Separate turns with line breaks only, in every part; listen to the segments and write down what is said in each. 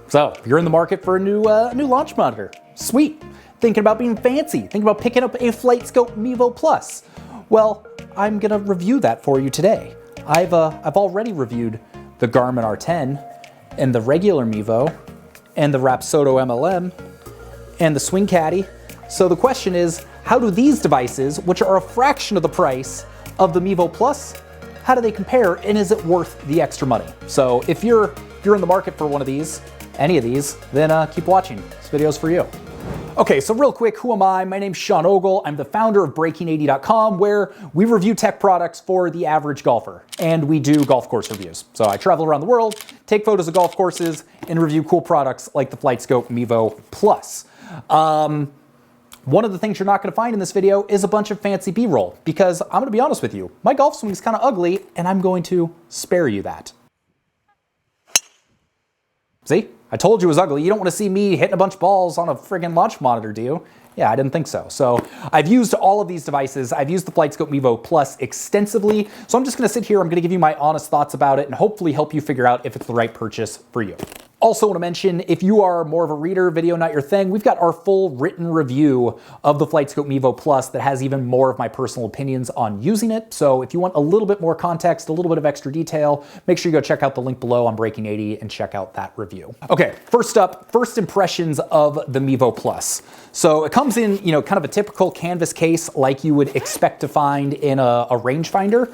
So, if you're in the market for a new launch monitor, sweet. Thinking about being fancy, thinking about picking up a FlightScope Mevo Plus. Well, I'm gonna review that for you today. I've already reviewed the GARMIN R10 and the regular Mevo and the Rapsodo MLM and the Swing Caddy. So the question is, how do these devices, which are a fraction of the price of the Mevo Plus, how do they compare, and is it worth the extra money? So if you're in the market for one of these, any of these, then keep watching. This video's for you. Okay, so real quick, who am I? My name's Sean Ogle. I'm the founder of BREAKINGEIGHTY.com, where we review tech products for the average golfer, and we do golf course reviews. So I travel around the world, take photos of golf courses, and review cool products like the FlightScope Mevo Plus. One of the things you're not going to find in this video is a bunch of fancy B-roll, because I'm going to be honest with you, my golf swing is kind of ugly, and I'm going to spare you that. See? I told you it was ugly. You don't want to see me hitting a bunch of balls on a friggin' launch monitor, do you? Yeah, I didn't think so. So I've used all of these devices. I've used the FlightScope Mevo Plus extensively. So I'm just going to sit here. I'm going to give you my honest thoughts about it and hopefully help you figure out if it's the right purchase for you. Also want to mention, if you are more of a reader, video not your thing, we've got our full written review of the FlightScope Mevo Plus that has even more of my personal opinions on using it. So if you want a little bit more context, a little bit of extra detail, make sure you go check out the link below on Breaking 80 and check out that review. Okay, first up, first impressions of the Mevo Plus. So it comes in, kind of a typical canvas case like you would expect to find in a rangefinder.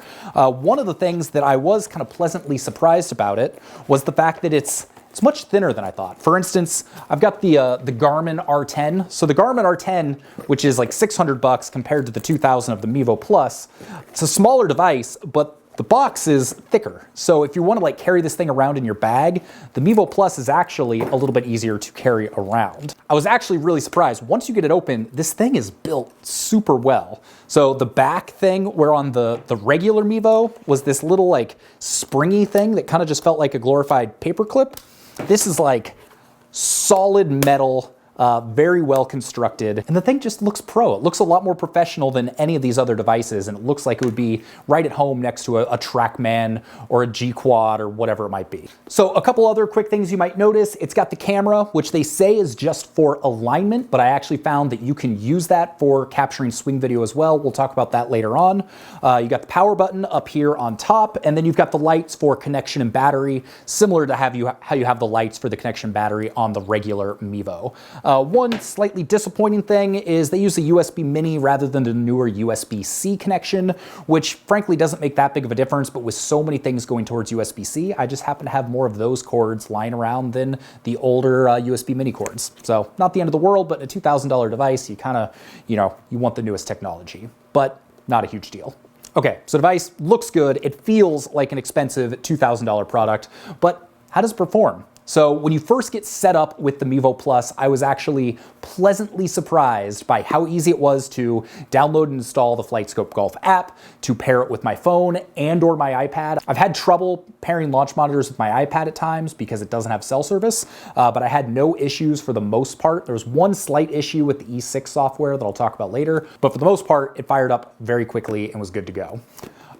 One of the things that I was kind of pleasantly surprised about it was the fact that it's much thinner than I thought. For instance, I've got the GARMIN R10. So the GARMIN R10, which is like $600 compared to the $2,000 of the Mevo Plus, it's a smaller device, but the box is thicker. So if you want to like carry this thing around in your bag, the Mevo Plus is actually a little bit easier to carry around. I was actually really surprised. Once you get it open, this thing is built super well. So the back thing, where on the regular Mevo was this little like springy thing that kind of just felt like a glorified paperclip. This is like solid metal, very well constructed, and the thing just looks pro. It looks a lot more professional than any of these other devices, and it looks like it would be right at home next to a TrackMan or a G-Quad or whatever it might be. So a couple other quick things you might notice. It's got the camera, which they say is just for alignment, but I actually found that you can use that for capturing swing video as well. We'll talk about that later on. You got the power button up here on top, and then you've got the lights for connection and battery, similar to how you have the lights for the connection battery on the regular Mevo. One slightly disappointing thing is they use a USB mini rather than the newer USB-C connection, which frankly doesn't make that big of a difference, but with so many things going towards USB-C, I just happen to have more of those cords lying around than the older USB mini cords. So not the end of the world, but a $2,000 device, you kind of, you want the newest technology, but not a huge deal. Okay, so the device looks good. It feels like an expensive $2,000 product, but how does it perform? So when you first get set up with the Mevo Plus, I was actually pleasantly surprised by how easy it was to download and install the FlightScope Golf app, to pair it with my phone and or my iPad. I've had trouble pairing launch monitors with my iPad at times because it doesn't have cell service, but I had no issues for the most part. There was one slight issue with the E6 software that I'll talk about later, but for the most part, it fired up very quickly and was good to go.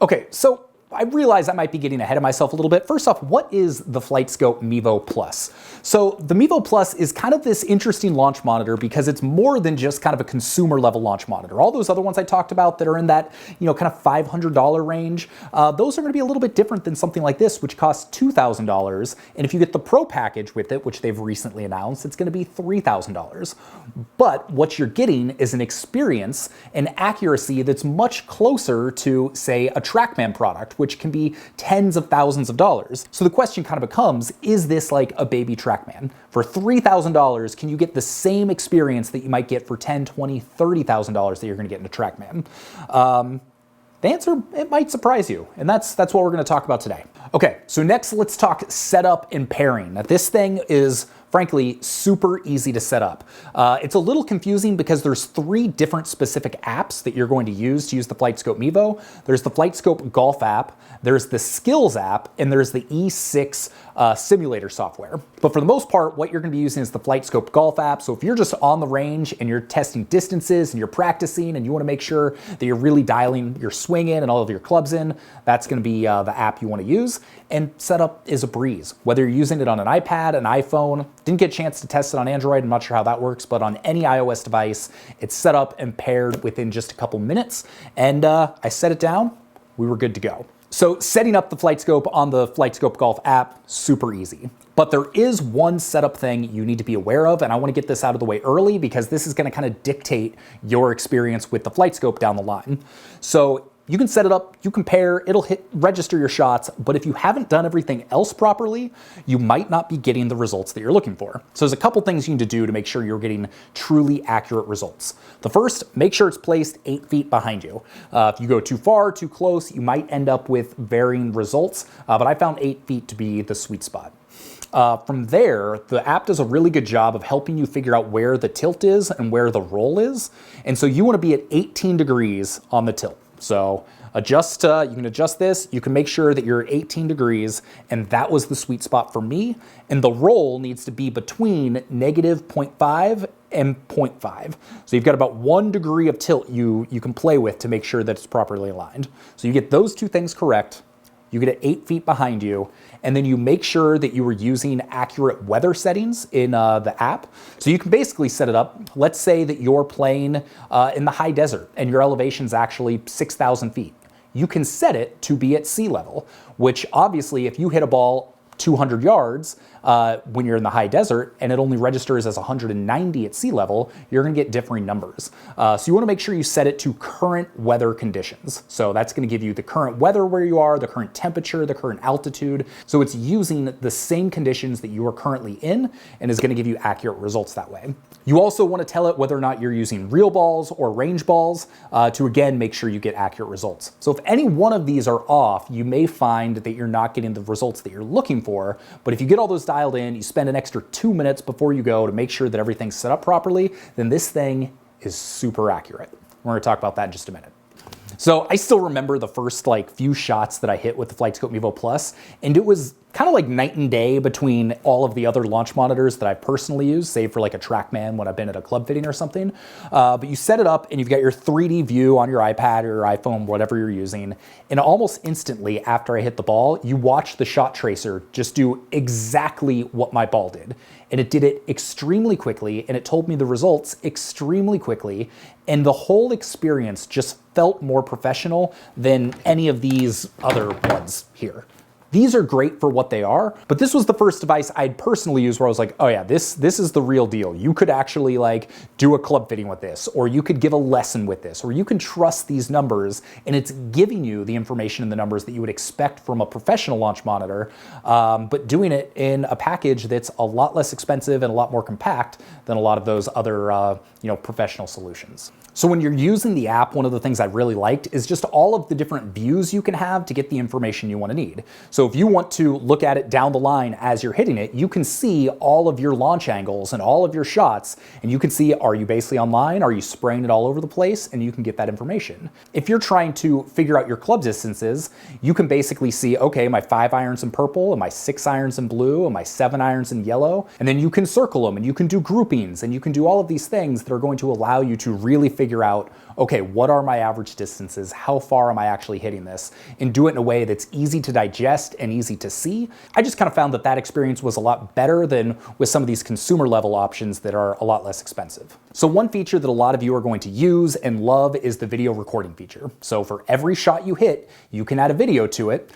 Okay, so I realize I might be getting ahead of myself a little bit. First off, what is the FlightScope Mevo Plus? So the Mevo Plus is kind of this interesting launch monitor because it's more than just kind of a consumer level launch monitor. All those other ones I talked about that are in that, kind of $500 range, those are going to be a little bit different than something like this, which costs $2,000. And if you get the Pro package with it, which they've recently announced, it's going to be $3,000. But what you're getting is an experience and accuracy that's much closer to, say, a TrackMan product, which can be tens of thousands of dollars. So the question kind of becomes, is this like a baby TrackMan? For $3,000, can you get the same experience that you might get for $10,000, $20,000, $30,000 that you're gonna get in a TrackMan? The answer, it might surprise you, and that's what we're gonna talk about today. Okay, so next let's talk setup and pairing. Now this thing is frankly super easy to set up. It's a little confusing because there's 3 different specific apps that you're going to use the FlightScope Mevo. There's the FlightScope Golf app, there's the Skills app, and there's the E6 simulator software. But for the most part, what you're going to be using is the FlightScope Golf app. So if you're just on the range and you're testing distances and you're practicing and you want to make sure that you're really dialing your swing in and all of your clubs in, that's going to be the app you want to use. And setup is a breeze. Whether you're using it on an iPad, an iPhone, Didn't get a chance to test it on Android. I'm not sure how that works, but on any iOS device, it's set up and paired within just a couple minutes. And I set it down, we were good to go. So setting up the FlightScope on the FlightScope Golf app, super easy. But there is one setup thing you need to be aware of, and I want to get this out of the way early because this is going to kind of dictate your experience with the FlightScope down the line. So you can set it up, you can pair, it'll register your shots, but if you haven't done everything else properly, you might not be getting the results that you're looking for. So there's a couple things you need to do to make sure you're getting truly accurate results. The first, make sure it's placed 8 feet behind you. If you go too far, too close, you might end up with varying results, but I found 8 feet to be the sweet spot. From there, the app does a really good job of helping you figure out where the tilt is and where the roll is. And so you want to be at 18 degrees on the tilt. So you can adjust this, you can make sure that you're at 18 degrees, and that was the sweet spot for me. And the roll needs to be between negative 0.5 and 0.5. So you've got about 1 degree of tilt you can play with to make sure that it's properly aligned. So you get those two things correct, you get it 8 feet behind you, and then you make sure that you are using accurate weather settings in the app. So you can basically set it up. Let's say that you're playing in the high desert and your elevation is actually 6,000 feet. You can set it to be at sea level, which obviously if you hit a ball 200 yards when you're in the high desert and it only registers as 190 at sea level, you're gonna get differing numbers. So you wanna make sure you set it to current weather conditions. So that's gonna give you the current weather where you are, the current temperature, the current altitude. So it's using the same conditions that you are currently in and is gonna give you accurate results that way. You also wanna tell it whether or not you're using real balls or range balls to again, make sure you get accurate results. So if any one of these are off, you may find that you're not getting the results that you're looking for, but if you get all those dialed in, you spend an extra 2 minutes before you go to make sure that everything's set up properly, then this thing is super accurate. We're gonna talk about that in just a minute. So I still remember the first few shots that I hit with the FlightScope Mevo Plus, and it was kind of like night and day between all of the other launch monitors that I personally use, save for like a TrackMan when I've been at a club fitting or something. But you set it up and you've got your 3D view on your iPad or your iPhone, whatever you're using. And almost instantly after I hit the ball, you watch the shot tracer just do exactly what my ball did. And it did it extremely quickly, and it told me the results extremely quickly. And the whole experience just felt more professional than any of these other ones here. These are great for what they are, but this was the first device I'd personally used where I was like, oh yeah, this is the real deal. You could actually do a club fitting with this, or you could give a lesson with this, or you can trust these numbers, and it's giving you the information and the numbers that you would expect from a professional launch monitor, but doing it in a package that's a lot less expensive and a lot more compact than a lot of those other professional solutions. So when you're using the app, one of the things I really liked is just all of the different views you can have to get the information you want to need. So if you want to look at it down the line as you're hitting it, you can see all of your launch angles and all of your shots, and you can see, are you basically online? Are you spraying it all over the place? And you can get that information. If you're trying to figure out your club distances, you can basically see, okay, my 5 irons in purple, and my 6 irons in blue, and my 7 irons in yellow, and then you can circle them, and you can do groupings, and you can do all of these things that are going to allow you to really figure out, okay, what are my average distances? How far am I actually hitting this? And do it in a way that's easy to digest and easy to see. I just kind of found that that experience was a lot better than with some of these consumer level options that are a lot less expensive. So one feature that a lot of you are going to use and love is the video recording feature. So for every shot you hit, you can add a video to it,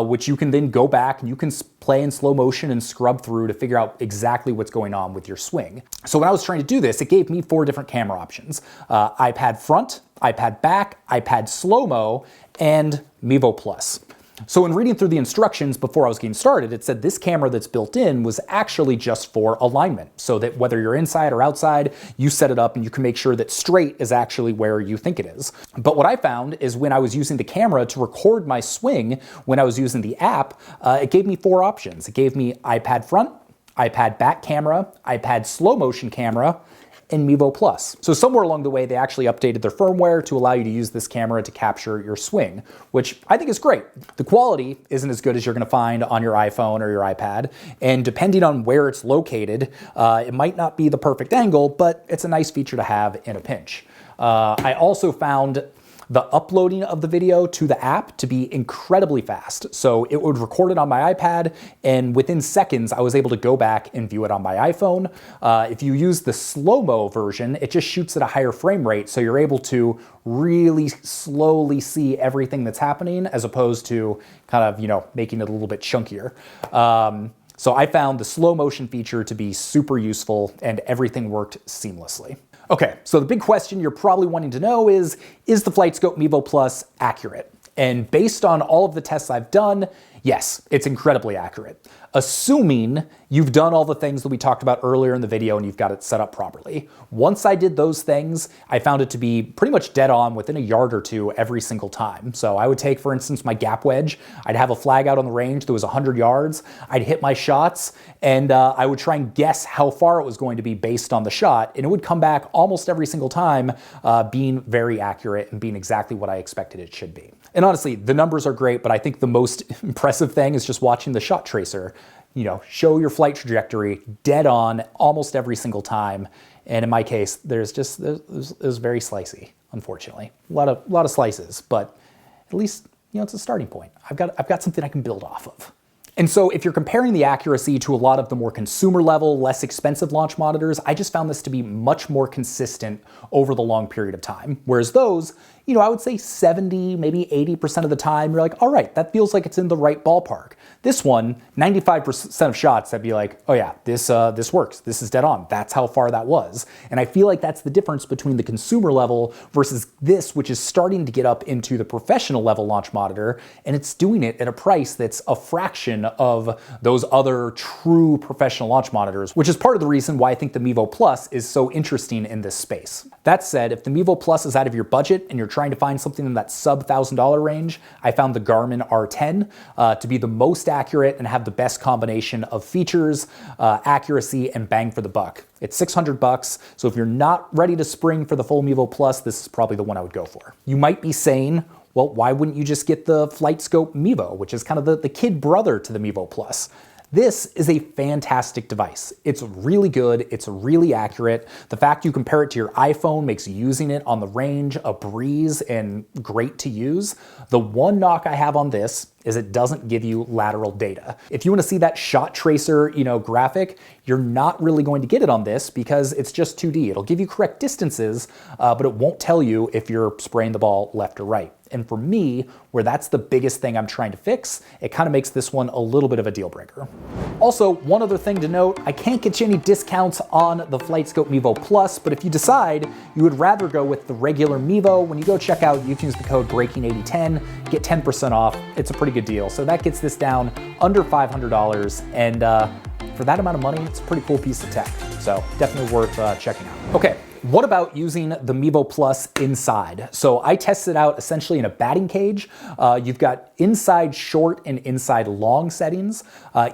which you can then go back and you can play in slow motion and scrub through to figure out exactly what's going on with your swing. So when I was trying to do this, it gave me 4 different camera options. iPad front, iPad back, iPad slow-mo, and Mevo Plus. So in reading through the instructions before I was getting started, it said this camera that's built in was actually just for alignment, so that whether you're inside or outside, you set it up and you can make sure that straight is actually where you think it is. But what I found is when I was using the camera to record my swing, when I was using the app, it gave me 4 options. It gave me iPad front, iPad back camera, iPad slow motion camera, and Mevo Plus. So somewhere along the way, they actually updated their firmware to allow you to use this camera to capture your swing, which I think is great. The quality isn't as good as you're gonna find on your iPhone or your iPad, and depending on where it's located, it might not be the perfect angle, but it's a nice feature to have in a pinch. I also found the uploading of the video to the app to be incredibly fast. So it would record it on my iPad, and within seconds, I was able to go back and view it on my iPhone. If you use the slow-mo version, it just shoots at a higher frame rate, so you're able to really slowly see everything that's happening, as opposed to kind of, you know, making it a little bit chunkier. So I found the slow motion feature to be super useful, and everything worked seamlessly. Okay, so the big question you're probably wanting to know is the FlightScope Mevo Plus accurate? And based on all of the tests I've done, yes, it's incredibly accurate. Assuming you've done all the things that we talked about earlier in the video and you've got it set up properly. Once I did those things, I found it to be pretty much dead on within a yard or two every single time. So I would take, for instance, my gap wedge. I'd have a flag out on the range that was 100 yards. I'd hit my shots, and I would try and guess how far it was going to be based on the shot, and it would come back almost every single time being very accurate and being exactly what I expected it should be. And honestly, the numbers are great, but I think the most impressive thing is just watching the shot tracer, you know, show your flight trajectory dead on almost every single time. And in my case, it was very slicey, unfortunately. A lot of slices, but at least, you know, it's a starting point. I've got something I can build off of. And so if you're comparing the accuracy to a lot of the more consumer level, less expensive launch monitors, I just found this to be much more consistent over the long period of time. Whereas those, you know, I would say 70, maybe 80% of the time, you're like, all right, that feels like it's in the right ballpark. This one, 95% of shots, I'd be like, oh yeah, this works. This is dead on. That's how far that was. And I feel like that's the difference between the consumer level versus this, which is starting to get up into the professional level launch monitor, and it's doing it at a price that's a fraction of those other true professional launch monitors, which is part of the reason why I think the Mevo Plus is so interesting in this space. That said, if the Mevo Plus is out of your budget and you're trying to find something in that sub $1,000 range, I found the GARMIN R10 to be the most accurate and have the best combination of features, accuracy, and bang for the buck. It's $600, so if you're not ready to spring for the full Mevo Plus, this is probably the one I would go for. You might be saying, well, why wouldn't you just get the FlightScope Mevo, which is kind of the kid brother to the Mevo Plus? This is a fantastic device. It's really good, it's really accurate. The fact you compare it to your iPhone makes using it on the range a breeze and great to use. The one knock I have on this is it doesn't give you lateral data. If you want to see that shot tracer, you know, graphic, you're not really going to get it on this because it's just 2D. It'll give you correct distances, but it won't tell you if you're spraying the ball left or right. And for me, where that's the biggest thing I'm trying to fix, it kind of makes this one a little bit of a deal breaker. Also, one other thing to note, I can't get you any discounts on the FlightScope Mevo Plus, but if you decide you would rather go with the regular Mevo, when you go check out, you can use the code BREAKING8010, get 10% off. It's a pretty good deal. So that gets this down under $500, and for that amount of money, it's a pretty cool piece of tech. So definitely worth checking out. Okay. What about using the Mevo Plus inside? So I tested out essentially in a batting cage. You've got inside short and inside long settings.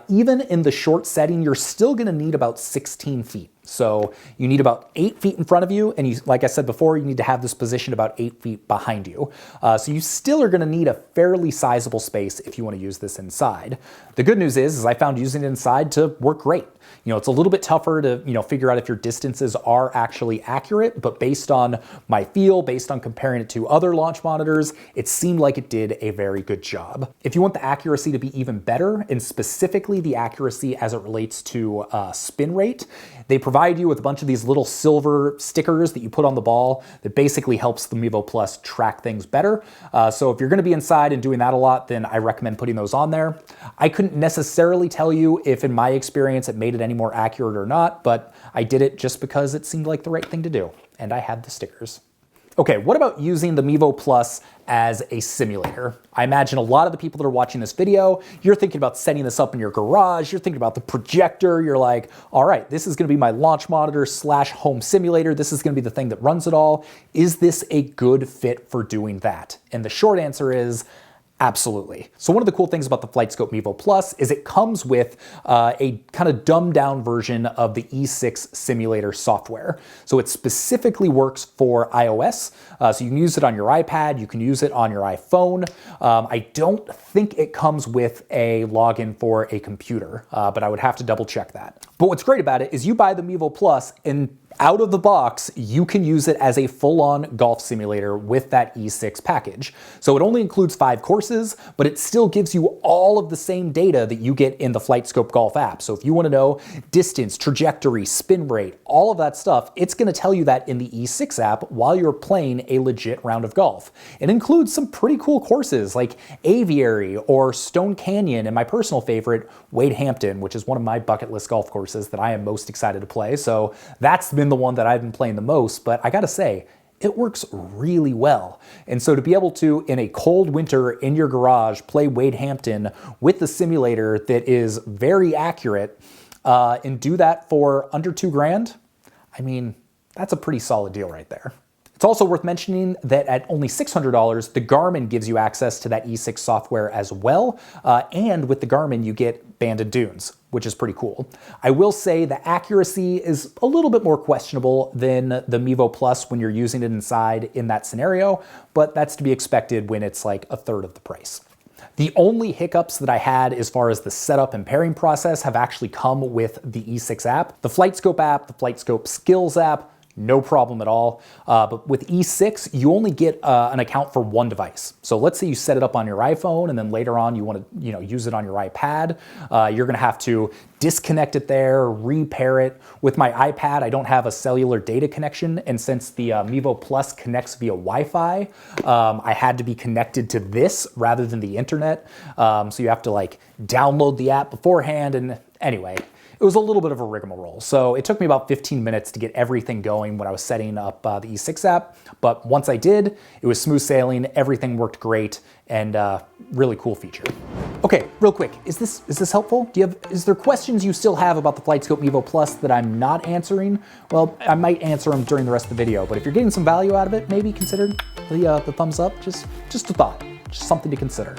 Even in the short setting, you're still gonna need about 16 feet. So you need about 8 feet in front of you, and you, like I said before, you need to have this position about 8 feet behind you. So you still are gonna need a fairly sizable space if you wanna use this inside. The good news is I found using it inside to work great. You know, it's a little bit tougher to, you know, figure out if your distances are actually accurate, but based on my feel, based on comparing it to other launch monitors, it seemed like it did a very good job. If you want the accuracy to be even better, and specifically the accuracy as it relates to spin rate, they provide you with a bunch of these little silver stickers that you put on the ball that basically helps the Mevo Plus track things better. So if you're gonna be inside and doing that a lot, then I recommend putting those on there. I couldn't necessarily tell you if in my experience it made it any more accurate or not, but I did it just because it seemed like the right thing to do, and I had the stickers. Okay, what about using the Mevo Plus as a simulator? I imagine a lot of the people that are watching this video, you're thinking about setting this up in your garage, you're thinking about the projector, you're like, all right, this is gonna be my launch monitor / home simulator, this is gonna be the thing that runs it all. Is this a good fit for doing that? And the short answer is, absolutely. So one of the cool things about the FlightScope Mevo Plus is it comes with a kind of dumbed down version of the E6 simulator software. So it specifically works for iOS. So you can use it on your iPad, you can use it on your iPhone. I don't think it comes with a login for a computer, but I would have to double check that. But what's great about it is you buy the Mevo Plus, and Out of the box, you can use it as a full-on golf simulator with that E6 package. So it only includes 5 courses, but it still gives you all of the same data that you get in the FlightScope Golf app. So if you want to know distance, trajectory, spin rate, all of that stuff, it's going to tell you that in the E6 app while you're playing a legit round of golf. It includes some pretty cool courses like Aviary or Stone Canyon, and my personal favorite, Wade Hampton, which is one of my bucket list golf courses that I am most excited to play. So that's been the one that I've been playing the most, but I gotta say, it works really well. And so to be able to, in a cold winter in your garage, play Wade Hampton with the simulator that is very accurate and do that for under $2,000, I mean, that's a pretty solid deal right there. It's also worth mentioning that at only $600, the GARMIN gives you access to that E6 software as well. And with the GARMIN, you get banded dunes, which is pretty cool. I will say the accuracy is a little bit more questionable than the Mevo Plus when you're using it inside in that scenario, but that's to be expected when it's like a third of the price. The only hiccups that I had as far as the setup and pairing process have actually come with the E6 app. The FlightScope app, the FlightScope Skills app, no problem at all. But with E6, you only get an account for one device. So let's say you set it up on your iPhone and then later on you want to use it on your iPad. You're going to have to disconnect it there, repair it. With my iPad, I don't have a cellular data connection. And since the Mevo Plus connects via Wi-Fi, I had to be connected to this rather than the internet. So you have to like download the app beforehand. And anyway, it was a little bit of a rigmarole. So it took me about 15 minutes to get everything going when I was setting up the E6 app. But once I did, it was smooth sailing, everything worked great, and really cool feature. Okay, real quick, is this helpful? Is there questions you still have about the FlightScope Mevo Plus that I'm not answering? Well, I might answer them during the rest of the video, but if you're getting some value out of it, maybe consider the thumbs up. Just a thought, just something to consider.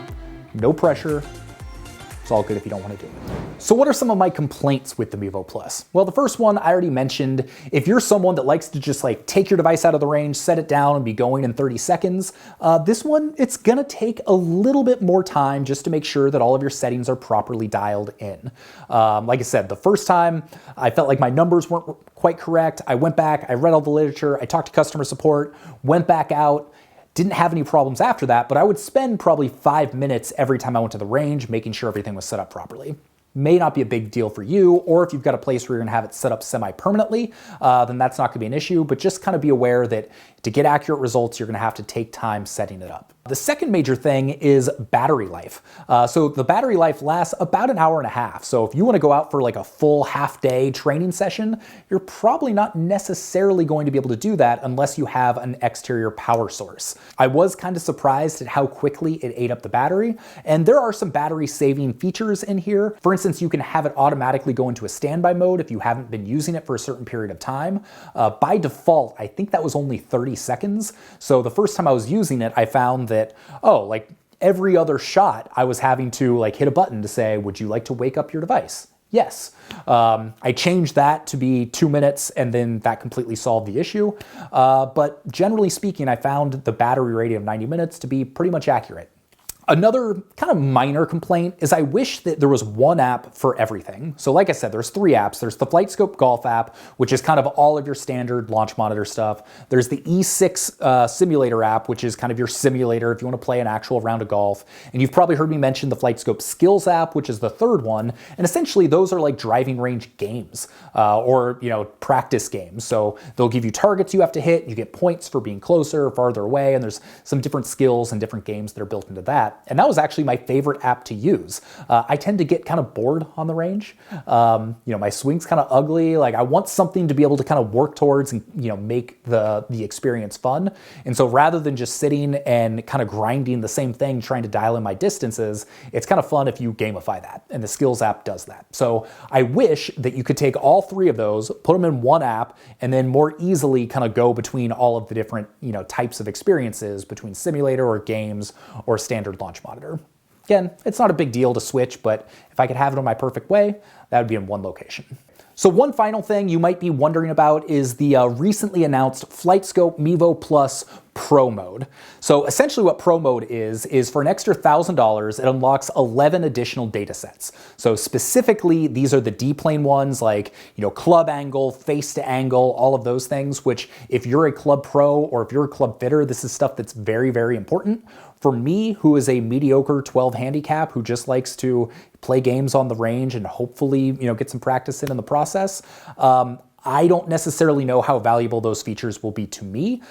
No pressure. It's all good if you don't want to do it. So what are some of my complaints with the Mevo Plus? Well, the first one I already mentioned. If you're someone that likes to just like take your device out of the range, set it down and be going in 30 seconds, this one, it's gonna take a little bit more time just to make sure that all of your settings are properly dialed in. Like I said, the first time I felt like my numbers weren't quite correct. I went back, I read all the literature, I talked to customer support, went back out, didn't have any problems after that, but I would spend probably 5 minutes every time I went to the range making sure everything was set up properly. May not be a big deal for you, or if you've got a place where you're gonna have it set up semi-permanently, then that's not gonna be an issue, but just kind of be aware that to get accurate results, you're gonna have to take time setting it up. The second major thing is battery life. So the battery life lasts about an hour and a half. So if you wanna go out for like a full half-day training session, you're probably not necessarily going to be able to do that unless you have an exterior power source. I was kind of surprised at how quickly it ate up the battery, and there are some battery saving features in here. For instance, you can have it automatically go into a standby mode if you haven't been using it for a certain period of time. By default, I think that was only 30 seconds. So the first time I was using it, I found that, oh, like every other shot, I was having to like hit a button to say, would you like to wake up your device? Yes. I changed that to be 2 minutes and then that completely solved the issue. But generally speaking, I found the battery rating of 90 minutes to be pretty much accurate. Another kind of minor complaint is I wish that there was one app for everything. So like I said, there's 3 apps. There's the FlightScope Golf app, which is kind of all of your standard launch monitor stuff. There's the E6 simulator app, which is kind of your simulator if you want to play an actual round of golf. And you've probably heard me mention the FlightScope Skills app, which is the 3rd one. And essentially those are like driving range games or practice games. So they'll give you targets you have to hit. You get points for being closer or farther away. And there's some different skills and different games that are built into that. And that was actually my favorite app to use. I tend to get kind of bored on the range. My swing's kind of ugly. Like I want something to be able to kind of work towards and make the experience fun. And so rather than just sitting and kind of grinding the same thing, trying to dial in my distances, it's kind of fun if you gamify that. And the Skills app does that. So I wish that you could take all 3 of those, put them in one app, and then more easily kind of go between all of the different types of experiences between simulator or games or standard launch monitor. Again, it's not a big deal to switch, but if I could have it in my perfect way, that would be in one location. So one final thing you might be wondering about is the recently announced FlightScope Mevo Plus Pro Mode. So essentially what Pro Mode is for an extra $1,000, it unlocks 11 additional data sets. So specifically, these are the D-plane ones like, club angle, face to angle, all of those things, which if you're a club pro or if you're a club fitter, this is stuff that's very, very important. For me, who is a mediocre 12 handicap, who just likes to play games on the range and hopefully, get some practice in the process, I don't necessarily know how valuable those features will be to me.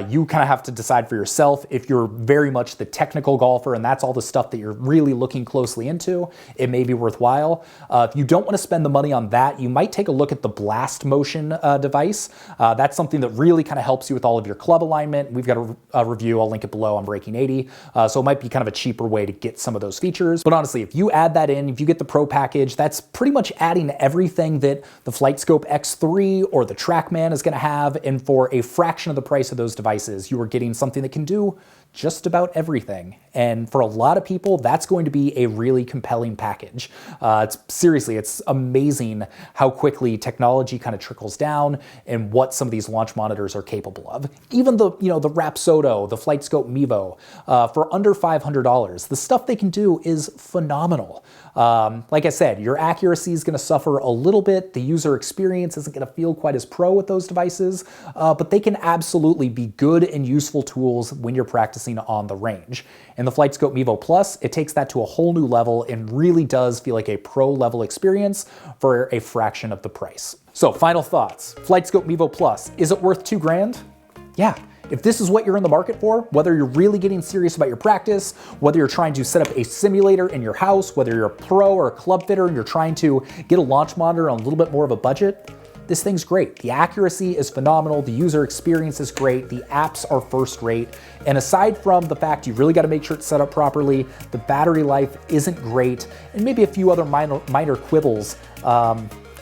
You kind of have to decide for yourself. If you're very much the technical golfer and that's all the stuff that you're really looking closely into, it may be worthwhile. If you don't want to spend the money on that, you might take a look at the Blast Motion device. That's something that really kind of helps you with all of your club alignment. We've got a review, I'll link it below on Breaking 80. So it might be kind of a cheaper way to get some of those features. But honestly, if you add that in, if you get the Pro package, that's pretty much adding everything that the FlightScope X3 or the TrackMan is going to have, and for a fraction of the price of those devices, you are getting something that can do just about everything. And for a lot of people, that's going to be a really compelling package. It's amazing how quickly technology kind of trickles down and what some of these launch monitors are capable of. Even the Rapsodo, the FlightScope Mevo, for under $500, the stuff they can do is phenomenal. Like I said, your accuracy is going to suffer a little bit. The user experience isn't going to feel quite as pro with those devices, but they can absolutely be good and useful tools when you're practicing on the range. And the FlightScope Mevo Plus, it takes that to a whole new level and really does feel like a pro level experience for a fraction of the price. So final thoughts, FlightScope Mevo Plus, is it worth $2,000? Yeah. If this is what you're in the market for, whether you're really getting serious about your practice, whether you're trying to set up a simulator in your house, whether you're a pro or a club fitter and you're trying to get a launch monitor on a little bit more of a budget, this thing's great. The accuracy is phenomenal. The user experience is great. The apps are first rate. And aside from the fact you really got to make sure it's set up properly, the battery life isn't great, and maybe a few other minor quibbles,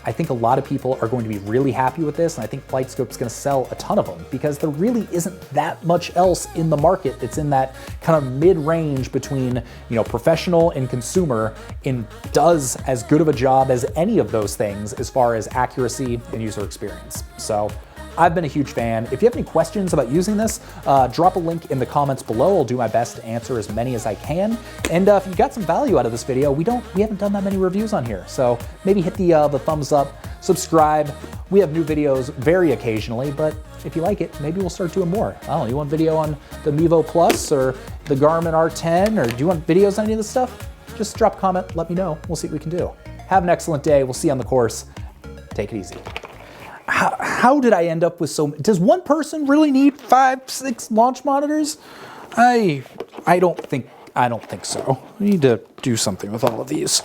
I think a lot of people are going to be really happy with this, and I think FlightScope's going to sell a ton of them because there really isn't that much else in the market that's in that kind of mid-range between, professional and consumer, and does as good of a job as any of those things as far as accuracy and user experience. So I've been a huge fan. If you have any questions about using this, drop a link in the comments below. I'll do my best to answer as many as I can. And if you got some value out of this video, we haven't done that many reviews on here. So maybe hit the thumbs up, subscribe. We have new videos very occasionally, but if you like it, maybe we'll start doing more. I don't know, you want video on the Mevo Plus or the Garmin R10, or do you want videos on any of this stuff? Just drop a comment, let me know. We'll see what we can do. Have an excellent day. We'll see you on the course. Take it easy. How did I end up with does one person really need 5, 6 launch monitors? I don't think so. We need to do something with all of these.